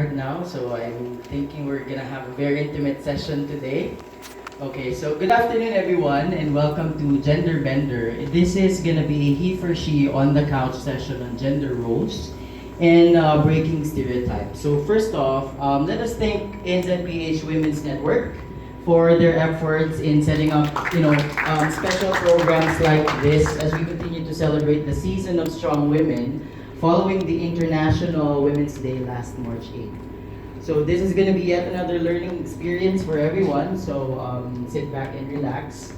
Right now, so I'm thinking we're gonna have a very intimate session today. Okay, so good afternoon, everyone, and welcome to Gender Bender. This is gonna be a he for she on the couch session on gender roles and breaking stereotypes. So first off, let us thank NZPH Women's Network for their efforts in setting up, special programs like this as we continue to celebrate the season of strong women following the International Women's Day last March 8th. So this is going to be yet another learning experience for everyone. So sit back and relax.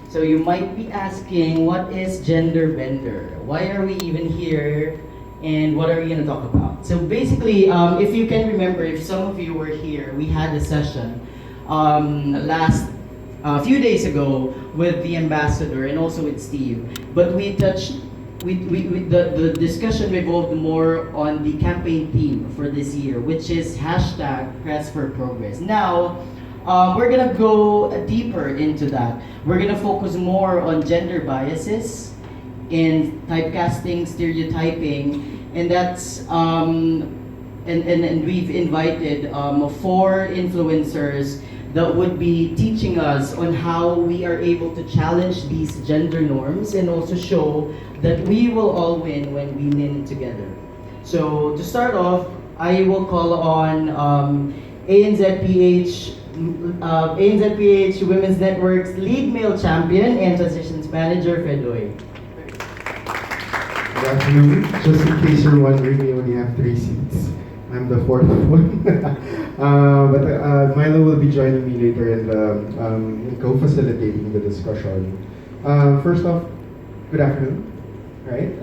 So you might be asking, what is gender bender? Why are we even here? And what are we going to talk about? So basically, if you can remember, if some of you were here, we had a session last a few days ago with the ambassador and also with Steve. But we touched the discussion revolved more on the campaign theme for this year, which is hashtag Press for Progress. Now, we're gonna go deeper into that. We're gonna focus more on gender biases and typecasting, stereotyping, and that's and we've invited four influencers that would be teaching us on how we are able to challenge these gender norms and also show that we will all win when we win together. So to start off, I will call on ANZPH, ANZPH Women's Network's lead male champion and transitions manager, Fedoy. Good afternoon. Just in case you're wondering, we only have 3 seats. I'm the fourth one. but Milo will be joining me later in co-facilitating the discussion. First off, good afternoon. Right?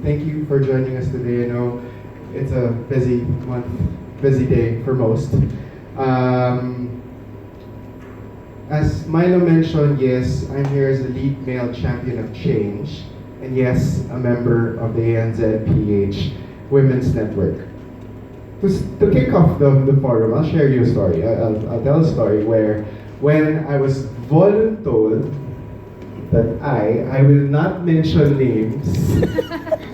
Thank you for joining us today. I know it's a busy month, busy day for most. As Milo mentioned, yes, I'm here as the lead male champion of change, and yes, a member of the ANZPH Women's Network. To kick off the forum, I'll share you a story. I'll tell a story where when I was voluntold that I will not mention names,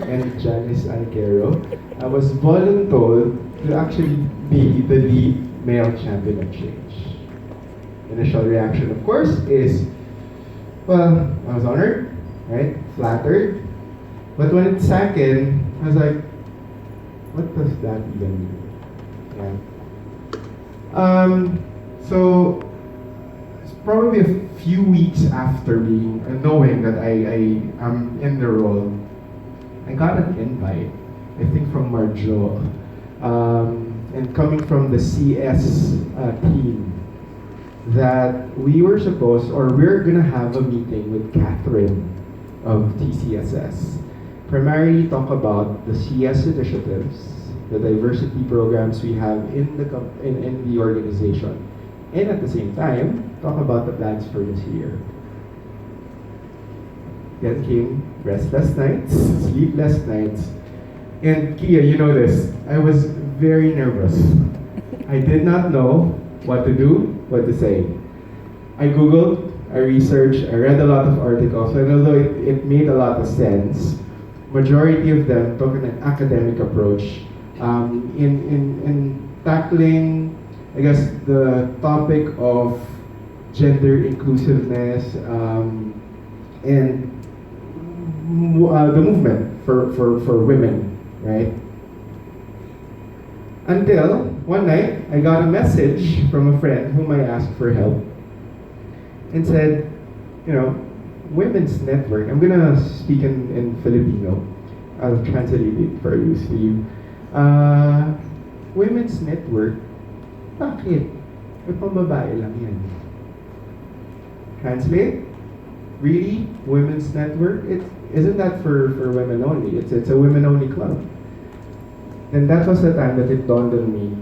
and Janice Alquero, I was voluntold to actually be the lead male champion of change. Initial reaction, of course, is, well, I was honored, right? Flattered. But when it sank in, I was like, what does that even mean? Yeah. So it's probably a few weeks after knowing that I am in the role, I got an invite, I think from Marjo, and coming from the CS team, that we were supposed, or we're gonna have a meeting with Catherine of TCSS, primarily talk about the CS initiatives, the diversity programs we have in the organization, and at the same time talk about the plans for this year. Then came restless nights, sleepless nights, and Kia, you know this, I was very nervous. I did not know what to do, what to say. I googled, I researched, I read a lot of articles, and although it made a lot of sense, majority of them took an academic approach in tackling, I guess, the topic of gender inclusiveness and the movement for women, right? Until one night, I got a message from a friend whom I asked for help and said, Women's Network, I'm gonna speak in Filipino. I'll translate it for you, Steve. Women's Network, bakit? E pambabae lang yan. Translate? Really? Women's Network? Isn't that for women only? It's a women only club. And that was the time that it dawned on me,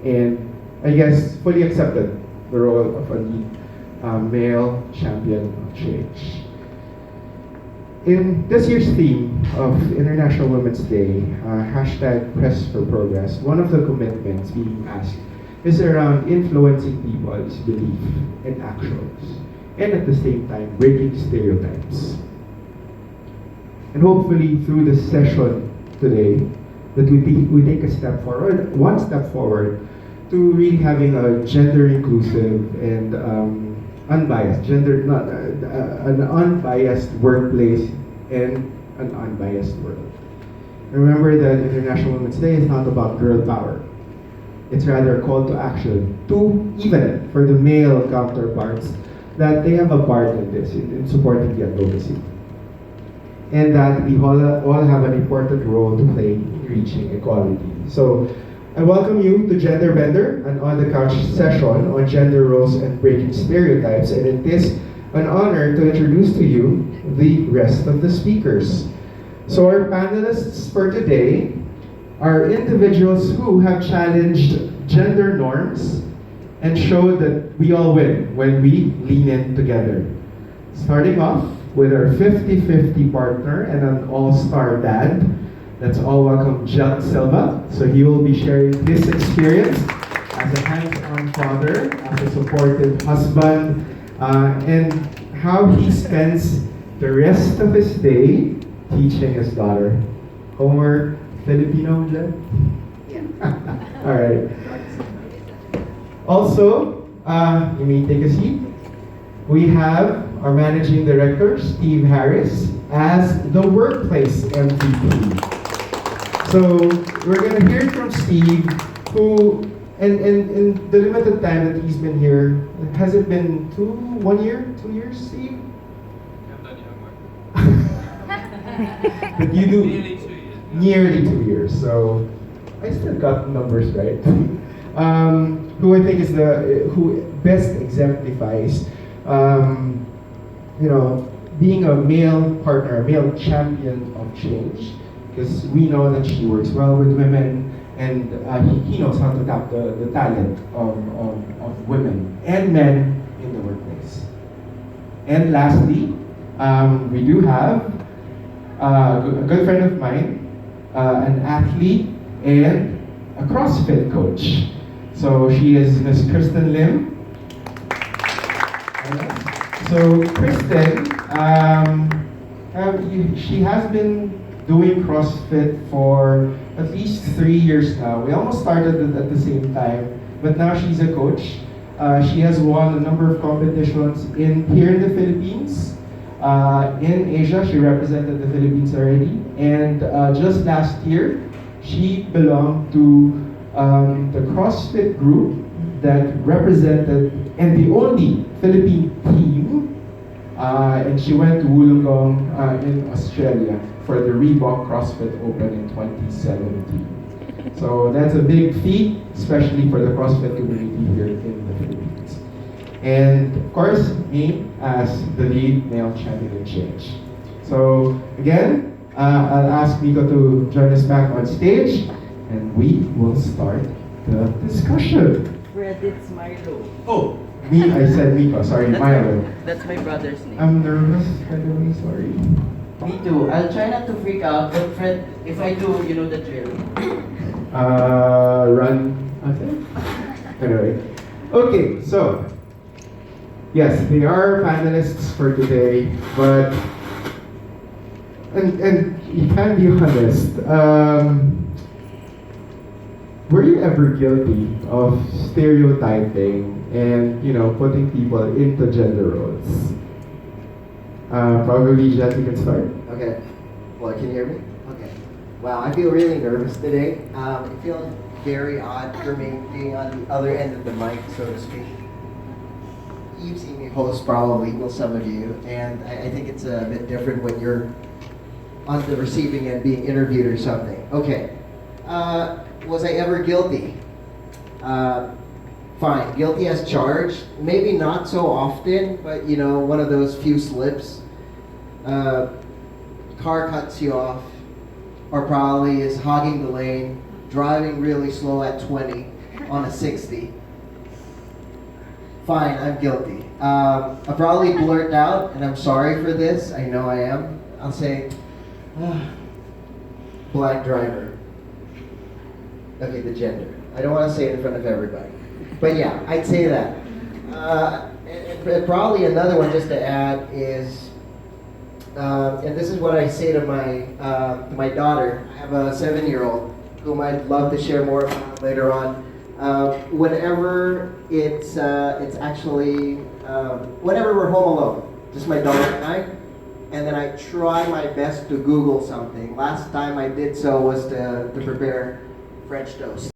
and I guess fully accepted the role of a lead male champion of change. In this year's theme of International Women's Day, hashtag Press for Progress, one of the commitments being asked is around influencing people's belief and actions, and at the same time breaking stereotypes. And hopefully through this session today, that we take a step forward, one step forward, to really having a gender inclusive and unbiased, an unbiased workplace and an unbiased world. Remember that International Women's Day is not about girl power. It's rather a call to action to even for the male counterparts that they have a part in this, in supporting the advocacy. And that we all have an important role to play in reaching equality. So I welcome you to Gender Bender, an on-the-couch session on gender roles and breaking stereotypes. And it is an honor to introduce to you the rest of the speakers. So our panelists for today are individuals who have challenged gender norms and showed that we all win when we lean in together. Starting off with our 50-50 partner and an all-star dad. Let's all welcome Jack Silva. So he will be sharing his experience as a hands-on father, as a supportive husband, and how he spends the rest of his day teaching his daughter. Homer, Filipino, Jack? Yeah. All right. Also, you may take a seat. We have our managing director, Steve Harris, as the workplace MVP. So we're gonna hear from Steve, who, and in the limited time that he's been here, has it been 1 year, 2 years, Steve? But you do Nearly 2 years. nearly 2 years. So I still got the numbers right. Who I think is who best exemplifies, being a male partner, a male champion of change. Because we know that she works well with women, and he knows how to tap the talent of women and men in the workplace. And lastly, we do have a good friend of mine, an athlete and a CrossFit coach. So she is Miss Kristen Lim. So Kristen, she has been doing CrossFit for at least 3 years now. We almost started it at the same time, but now she's a coach. She has won a number of competitions here in the Philippines. In Asia, she represented the Philippines already. And just last year, she belonged to the CrossFit group that represented, and the only Philippine team, and she went to Wollongong in Australia for the Reebok CrossFit Open in 2017. So that's a big feat, especially for the CrossFit community here in the Philippines. And of course, me as the lead male champion of change. So again, I'll ask Miko to join us back on stage, and we will start the discussion. Fred, it's Milo. Oh, I said Miko, sorry, Milo. That's my brother's name. I'm nervous, by the way, sorry. Me too. I'll try not to freak out, but Fred, if I do, you know the drill. Run. Okay. Anyway. Okay, so. Yes, they are panelists for today, but. And you can be honest. Were you ever guilty of stereotyping and, putting people into gender roles? Probably Jess, you can start. Okay. Well, can you hear me? Okay. Wow, I feel really nervous today. It feels very odd for me being on the other end of the mic, so to speak. You've seen me host probably, well, some of you, and I think it's a bit different when you're on the receiving end being interviewed or something. Okay. Was I ever guilty? Fine. Guilty as charged. Maybe not so often, but one of those few slips. Car cuts you off, or probably is hogging the lane, driving really slow at 20 on a 60. Fine, I'm guilty. I probably blurt out, and I'm sorry for this. I know I am. I'll say, black driver. Okay, the gender. I don't want to say it in front of everybody. But yeah, I'd say that. And probably another one just to add is, and this is what I say to my daughter. I have a 7-year-old, whom I'd love to share more about later on. Whenever it's actually whenever we're home alone, just my daughter and I, and then I try my best to Google something. Last time I did so was to prepare French toast.